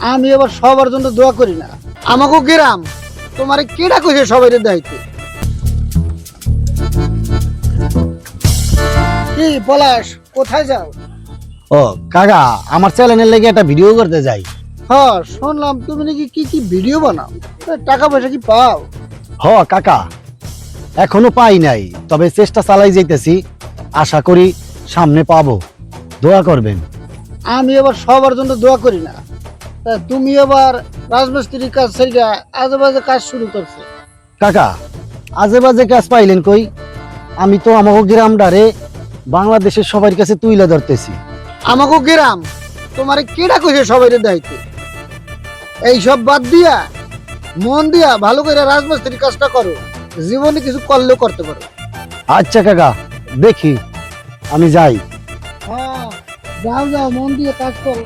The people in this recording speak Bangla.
আমি এবার সবার জন্য দোয়া করি না। আমাকে গ্রাম তোমারে কেডা কইছে সবাই দায়িত্ব। কি পলাশ, কোথায় যাও? ও কাকা, আমার চ্যানেলের লেগে একটা ভিডিও করতে যাই। হ্যাঁ, শুনলাম তুমি নাকি কি কি ভিডিও বানাও। টাকা পয়সা কি পাও? কাকা, এখনো পাই নাই, তবে চেষ্টা চালাই যাইতেছি। আশা করি সামনে পাবো, দোয়া করবেন। আমি এবার সবার জন্য দোয়া করি না। তা তুমি এবার রাজমিস্ত্রির কাজ ছেড়ে আজে বাজে কাজ শুরু করছে। কাকা, আজে বাজে কাজ পাইলেন কই? আমি তো আমাকে গ্রামটারে বাংলাদেশের সবার কাছে তুইলা ধরতেছি। আমাকে গ্রাম তোমারে কেডা কইছে সবাই দায়িত্ব। এইসব বাদ দিয়া মন দিয়া ভালো করে রাজমিস্ত্রির কাজটা করো, জীবনে কিছু করলেও করতে পারো। আচ্ছা কাকা, দেখি আমি যাই। হ্যাঁ, যাও যাও, মন দিয়ে কাজ করো।